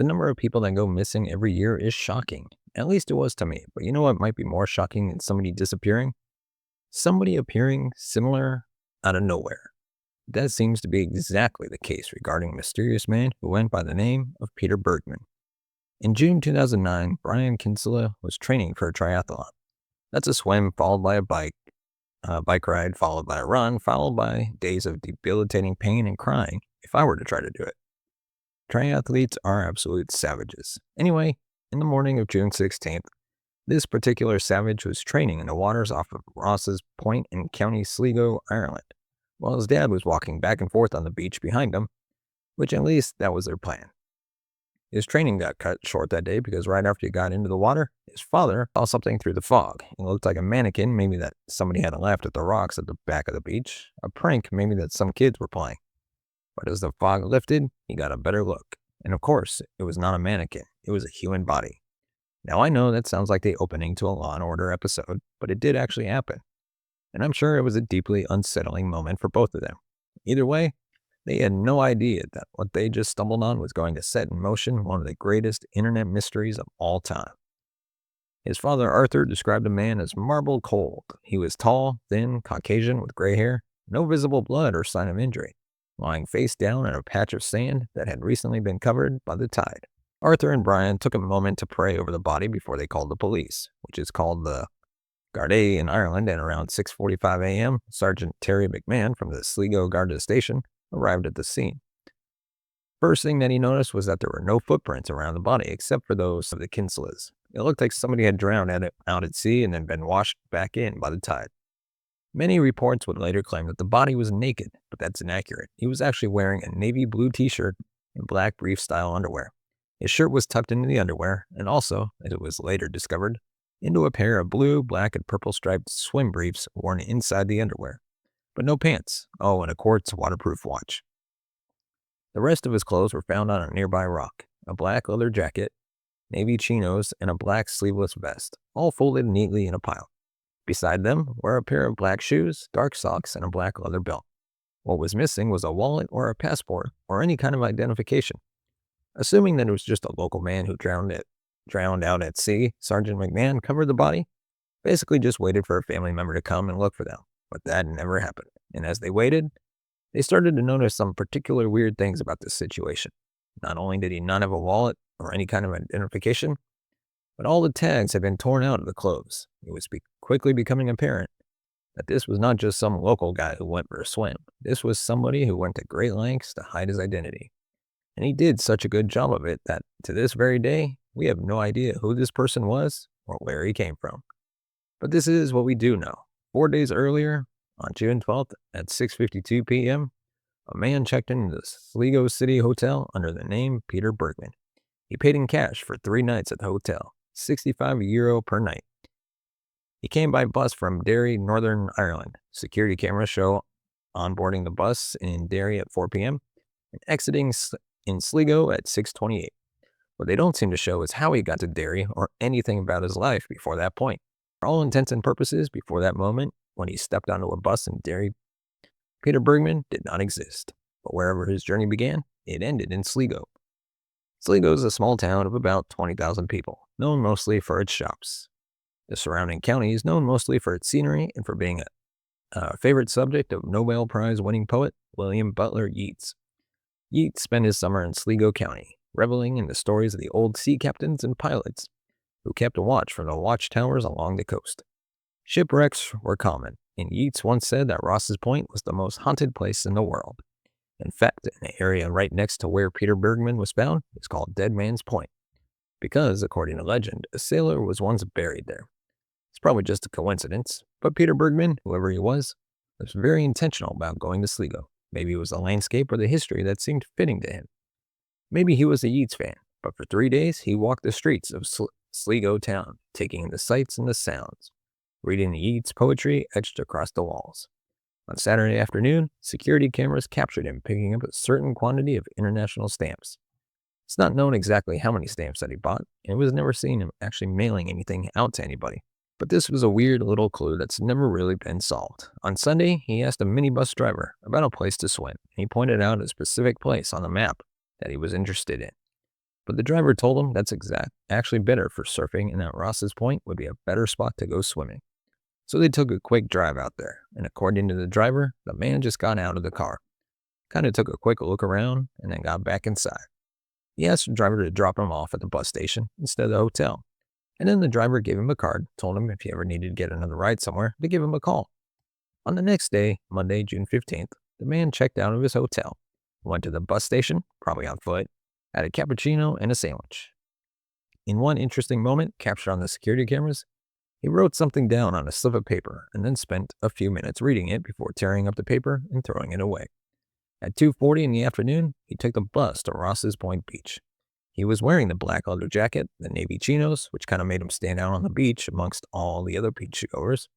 The number of people that go missing every year is shocking. At least it was to me. But you know what might be more shocking than somebody disappearing? Somebody appearing similar out of nowhere. That seems to be exactly the case regarding a mysterious man who went by the name of Peter Bergman. In June 2009, Brian Kinsella was training for a triathlon. That's a swim followed by a bike ride followed by a run, followed by days of debilitating pain and crying if I were to try to do it. Triathletes are absolute savages. Anyway, in the morning of June 16th, this particular savage was training in the waters off of Ross's Point in County Sligo, Ireland, while his dad was walking back and forth on the beach behind him, which at least that was their plan. His training got cut short that day because right after he got into the water, his father saw something through the fog. It looked like a mannequin, maybe that somebody had left at the rocks at the back of the beach, a prank maybe that some kids were playing. But as the fog lifted, he got a better look. And of course, it was not a mannequin, it was a human body. Now I know that sounds like the opening to a Law and Order episode, but it did actually happen. And I'm sure it was a deeply unsettling moment for both of them. Either way, they had no idea that what they just stumbled on was going to set in motion one of the greatest internet mysteries of all time. His father, Arthur, described the man as marble cold. He was tall, thin, Caucasian with gray hair, no visible blood or sign of injury, lying face down in a patch of sand that had recently been covered by the tide. Arthur and Brian took a moment to pray over the body before they called the police, which is called the Gardaí in Ireland, and around 6:45 a.m., Sergeant Terry McMahon from the Sligo Garda station arrived at the scene. First thing that he noticed was that there were no footprints around the body except for those of the Kinsellas. It looked like somebody had drowned out at sea and then been washed back in by the tide. Many reports would later claim that the body was naked, but that's inaccurate. He was actually wearing a navy blue t-shirt and black brief-style underwear. His shirt was tucked into the underwear, and also, as it was later discovered, into a pair of blue, black, and purple striped swim briefs worn inside the underwear. But no pants. Oh, and a quartz waterproof watch. The rest of his clothes were found on a nearby rock. A black leather jacket, navy chinos, and a black sleeveless vest, all folded neatly in a pile. Beside them were a pair of black shoes, dark socks, and a black leather belt. What was missing was a wallet or a passport or any kind of identification. Assuming that it was just a local man who drowned out at sea, Sergeant McMahon covered the body, basically just waited for a family member to come and look for them. But that never happened. And as they waited, they started to notice some particular weird things about this situation. Not only did he not have a wallet or any kind of identification, but all the tags had been torn out of the clothes. It was quickly becoming apparent that this was not just some local guy who went for a swim. This was somebody who went to great lengths to hide his identity. And he did such a good job of it that to this very day, we have no idea who this person was or where he came from. But this is what we do know. 4 days earlier, on June 12th at 6:52 p.m., a man checked into the Sligo City Hotel under the name Peter Bergman. He paid in cash for 3 nights at the hotel, €65 per night. He came by bus from Derry, Northern Ireland. Security cameras show onboarding the bus in Derry at 4 p.m. and exiting in Sligo at 6:28. What they don't seem to show is how he got to Derry or anything about his life before that point. For all intents and purposes, before that moment, when he stepped onto a bus in Derry, Peter Bergman did not exist. But wherever his journey began, it ended in Sligo. Sligo is a small town of about 20,000 people, known mostly for its shops. The surrounding county is known mostly for its scenery and for being a favorite subject of Nobel Prize-winning poet William Butler Yeats. Yeats spent his summer in Sligo County, reveling in the stories of the old sea captains and pilots who kept a watch from the watchtowers along the coast. Shipwrecks were common, and Yeats once said that Ross's Point was the most haunted place in the world. In fact, an area right next to where Peter Bergman was found is called Dead Man's Point, because, according to legend, a sailor was once buried there. It's probably just a coincidence, but Peter Bergman, whoever he was very intentional about going to Sligo. Maybe it was the landscape or the history that seemed fitting to him. Maybe he was a Yeats fan, but for 3 days he walked the streets of Sligo town, taking in the sights and the sounds, reading the Yeats poetry etched across the walls. On Saturday afternoon, security cameras captured him picking up a certain quantity of international stamps. It's not known exactly how many stamps that he bought, and it was never seen him actually mailing anything out to anybody. But this was a weird little clue that's never really been solved. On Sunday, he asked a minibus driver about a place to swim. He pointed out a specific place on the map that he was interested in. But the driver told him that's actually better for surfing and that Ross's Point would be a better spot to go swimming. So they took a quick drive out there, and according to the driver, the man just got out of the car, kind of took a quick look around, and then got back inside. He asked the driver to drop him off at the bus station instead of the hotel, and then the driver gave him a card, told him if he ever needed to get another ride somewhere, to give him a call. On the next day, Monday, June 15th, the man checked out of his hotel, went to the bus station, probably on foot, had a cappuccino and a sandwich. In one interesting moment captured on the security cameras, he wrote something down on a slip of paper and then spent a few minutes reading it before tearing up the paper and throwing it away. At 2:40 in the afternoon, he took the bus to Ross's Point Beach. He was wearing the black leather jacket, the navy chinos, which kind of made him stand out on the beach amongst all the other beachgoers.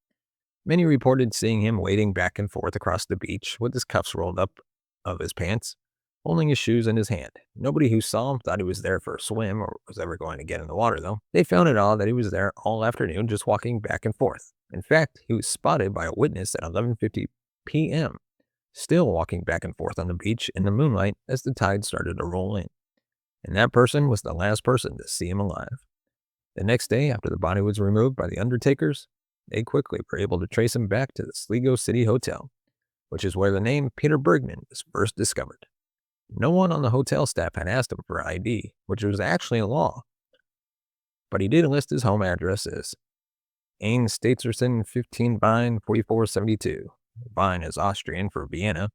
Many reported seeing him wading back and forth across the beach with his cuffs rolled up of his pants, holding his shoes in his hand. Nobody who saw him thought he was there for a swim or was ever going to get in the water, though. They found it odd that he was there all afternoon just walking back and forth. In fact, he was spotted by a witness at 11:50 p.m., still walking back and forth on the beach in the moonlight as the tide started to roll in. And that person was the last person to see him alive. The next day, after the body was removed by the undertakers, they quickly were able to trace him back to the Sligo City Hotel, which is where the name Peter Bergman was first discovered. No one on the hotel staff had asked him for ID, which was actually a law, but he did list his home address as Ein Staterson 15 Vine 4472. Vine is Austrian for Vienna,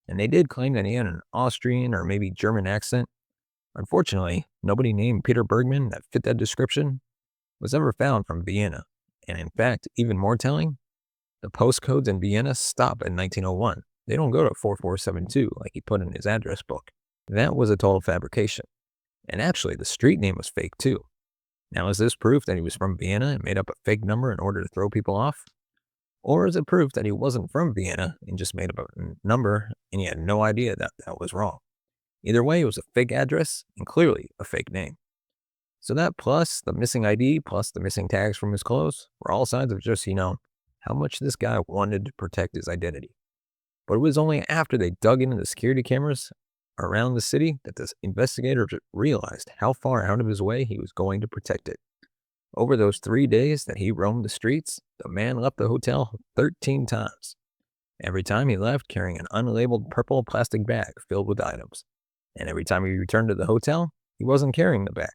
and they did claim that he had an Austrian or maybe German accent. Unfortunately, nobody named Peter Bergman that fit that description was ever found from Vienna, and in fact, even more telling, the postcodes in Vienna stop at 1901. They don't go to 4472 like he put in his address book. That was a total fabrication. And actually, the street name was fake too. Now, is this proof that he was from Vienna and made up a fake number in order to throw people off? Or is it proof that he wasn't from Vienna and just made up a number and he had no idea that that was wrong? Either way, it was a fake address and clearly a fake name. So that plus the missing ID plus the missing tags from his clothes were all signs of just, how much this guy wanted to protect his identity. But it was only after they dug into the security cameras around the city that the investigators realized how far out of his way he was going to protect it. Over those 3 days that he roamed the streets, the man left the hotel 13 times. Every time he left carrying an unlabeled purple plastic bag filled with items. And every time he returned to the hotel, he wasn't carrying the bag.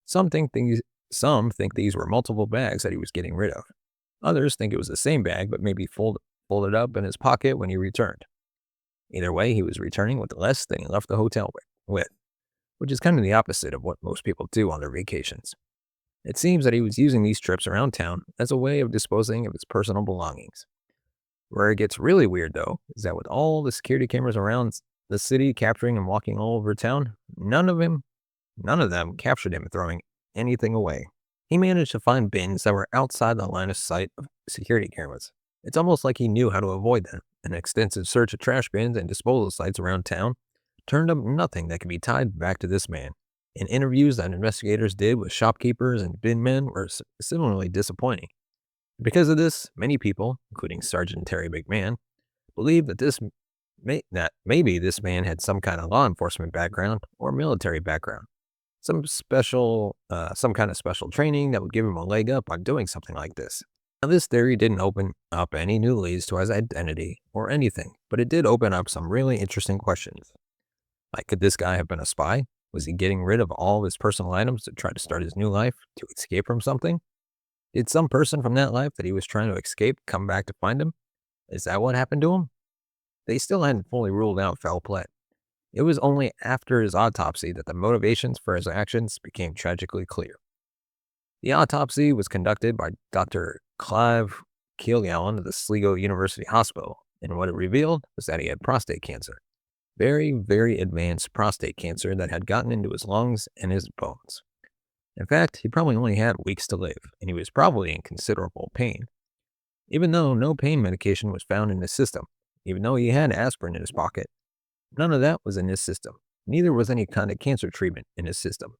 Some think these were multiple bags that he was getting rid of. Others think it was the same bag, but maybe folded up in his pocket when he returned. Either way, he was returning with less than he left the hotel with, which is kind of the opposite of what most people do on their vacations. It seems that he was using these trips around town as a way of disposing of his personal belongings. Where it gets really weird, though, is that with all the security cameras around the city capturing him walking all over town, none of them captured him throwing anything away. He managed to find bins that were outside the line of sight of security cameras. It's almost like he knew how to avoid them. An extensive search of trash bins and disposal sites around town turned up nothing that could be tied back to this man. And interviews that investigators did with shopkeepers and bin men were similarly disappointing. Because of this, many people, including Sergeant Terry McMahon, believe that maybe this man had some kind of law enforcement background or military background. Some kind of special training that would give him a leg up on doing something like this. Now, this theory didn't open up any new leads to his identity or anything, but it did open up some really interesting questions. Like, could this guy have been a spy? Was he getting rid of all of his personal items to try to start his new life, to escape from something? Did some person from that life that he was trying to escape come back to find him? Is that what happened to him? They still hadn't fully ruled out foul play. It was only after his autopsy that the motivations for his actions became tragically clear. The autopsy was conducted by Dr. Clive Keelallen of the Sligo University Hospital, and what it revealed was that he had prostate cancer. Very, very advanced prostate cancer that had gotten into his lungs and his bones. In fact, he probably only had weeks to live, and he was probably in considerable pain. Even though no pain medication was found in his system, even though he had aspirin in his pocket, none of that was in his system. Neither was any kind of cancer treatment in his system.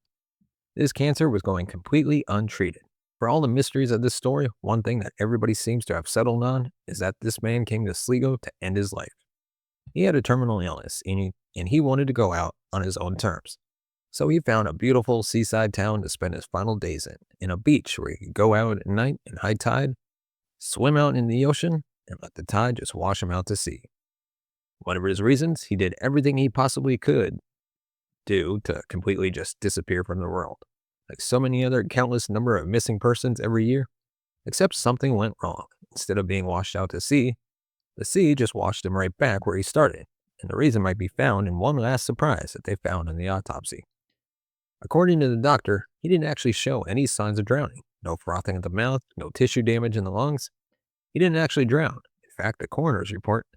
This cancer was going completely untreated. For all the mysteries of this story, one thing that everybody seems to have settled on is that this man came to Sligo to end his life. He had a terminal illness, and he wanted to go out on his own terms. So he found a beautiful seaside town to spend his final days in a beach where he could go out at night in high tide, swim out in the ocean, and let the tide just wash him out to sea. Whatever his reasons, he did everything he possibly could do to completely just disappear from the world. Like so many other countless number of missing persons every year, except something went wrong. Instead of being washed out to sea, the sea just washed him right back where he started, and the reason might be found in one last surprise that they found in the autopsy. According to the doctor, he didn't actually show any signs of drowning. No frothing at the mouth, no tissue damage in the lungs. He didn't actually drown. In fact, the coroner's report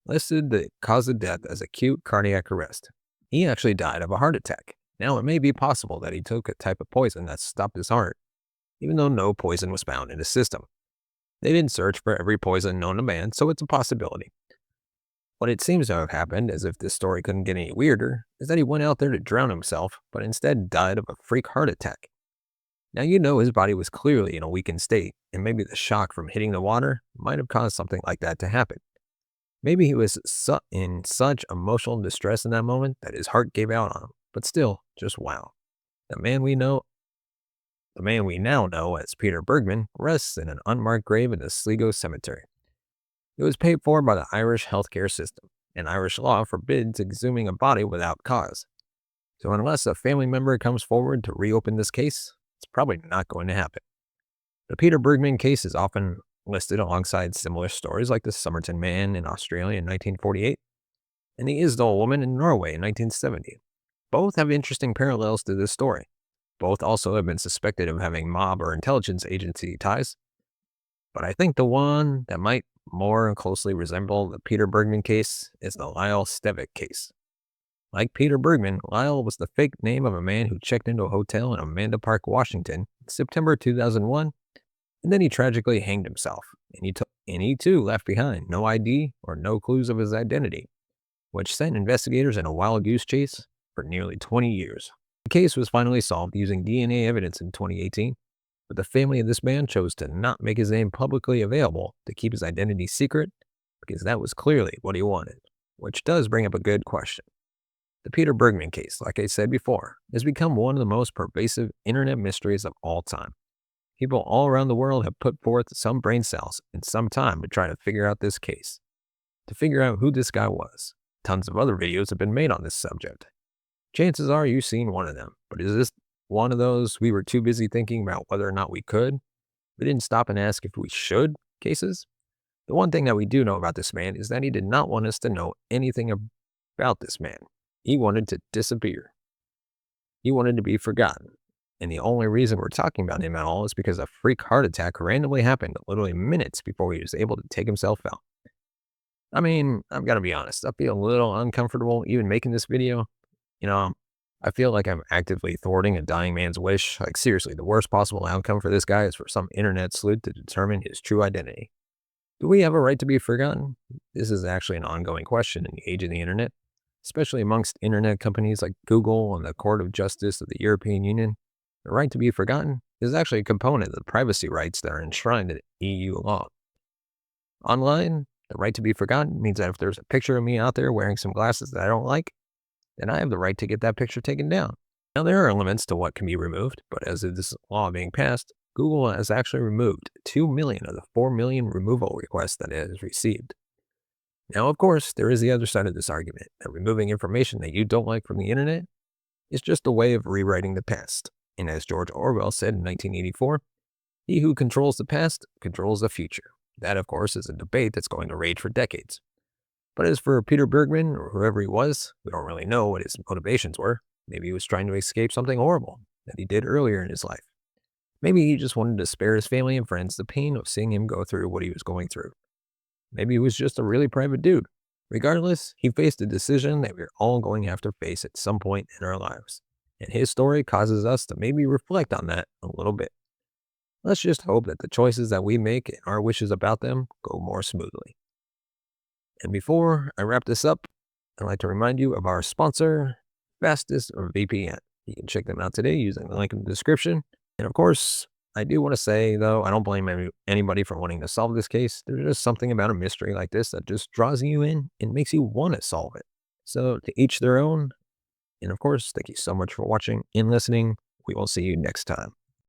listed the cause of death as acute cardiac arrest. He actually died of a heart attack. Now, it may be possible that he took a type of poison that stopped his heart, even though no poison was found in his system. They didn't search for every poison known to man, so it's a possibility. What it seems to have happened, as if this story couldn't get any weirder, is that he went out there to drown himself, but instead died of a freak heart attack. Now you know his body was clearly in a weakened state, and maybe the shock from hitting the water might have caused something like that to happen. Maybe he was in such emotional distress in that moment that his heart gave out on him, but still, just wow. The man we now know as Peter Bergman rests in an unmarked grave in the Sligo cemetery. It was paid for by the Irish healthcare system, and Irish law forbids exhuming a body without cause. So unless a family member comes forward to reopen this case, it's probably not going to happen. The Peter Bergman case is often listed alongside similar stories like the Somerton Man in Australia in 1948 and the Isdal woman in Norway in 1970. Both have interesting parallels to this story. Both also have been suspected of having mob or intelligence agency ties. But I think the one that might more closely resemble the Peter Bergman case is the Lyle Stevick case. Like Peter Bergman, Lyle was the fake name of a man who checked into a hotel in Amanda Park, Washington in September 2001, and then he tragically hanged himself, and he too left behind no ID or no clues of his identity, which sent investigators in a wild goose chase for nearly 20 years. The case was finally solved using DNA evidence in 2018, but the family of this man chose to not make his name publicly available to keep his identity secret because that was clearly what he wanted, which does bring up a good question. The Peter Bergman case, like I said before, has become one of the most pervasive internet mysteries of all time. People all around the world have put forth some brain cells and some time to try to figure out this case, to figure out who this guy was. Tons of other videos have been made on this subject. Chances are you've seen one of them, but is this one of those we were too busy thinking about whether or not we could? We didn't stop and ask if we should cases? The one thing that we do know about this man is that he did not want us to know anything about this man. He wanted to disappear. He wanted to be forgotten. And the only reason we're talking about him at all is because a freak heart attack randomly happened literally minutes before he was able to take himself out. I mean, I've got to be honest, I feel a little uncomfortable even making this video. I feel like I'm actively thwarting a dying man's wish. Like seriously, the worst possible outcome for this guy is for some internet sleuth to determine his true identity. Do we have a right to be forgotten? This is actually an ongoing question in the age of the internet, especially amongst internet companies like Google and the Court of Justice of the European Union. The right to be forgotten is actually a component of the privacy rights that are enshrined in EU law. Online, the right to be forgotten means that if there's a picture of me out there wearing some glasses that I don't like, then I have the right to get that picture taken down. Now, there are limits to what can be removed, but as of this law being passed, Google has actually removed 2 million of the 4 million removal requests that it has received. Now, of course, there is the other side of this argument, that removing information that you don't like from the internet is just a way of rewriting the past. And as George Orwell said in 1984, he who controls the past controls the future. That, of course, is a debate that's going to rage for decades. But as for Peter Bergman, or whoever he was, we don't really know what his motivations were. Maybe he was trying to escape something horrible that he did earlier in his life. Maybe he just wanted to spare his family and friends the pain of seeing him go through what he was going through. Maybe he was just a really private dude. Regardless, he faced a decision that we're all going to have to face at some point in our lives. And his story causes us to maybe reflect on that a little bit. Let's just hope that the choices that we make and our wishes about them go more smoothly. And before I wrap this up, I'd like to remind you of our sponsor, Fastest VPN. You can check them out today using the link in the description. And of course, I do want to say, though, I don't blame anybody for wanting to solve this case. There's just something about a mystery like this that just draws you in and makes you want to solve it. So to each their own. And of course, thank you so much for watching and listening. We will see you next time.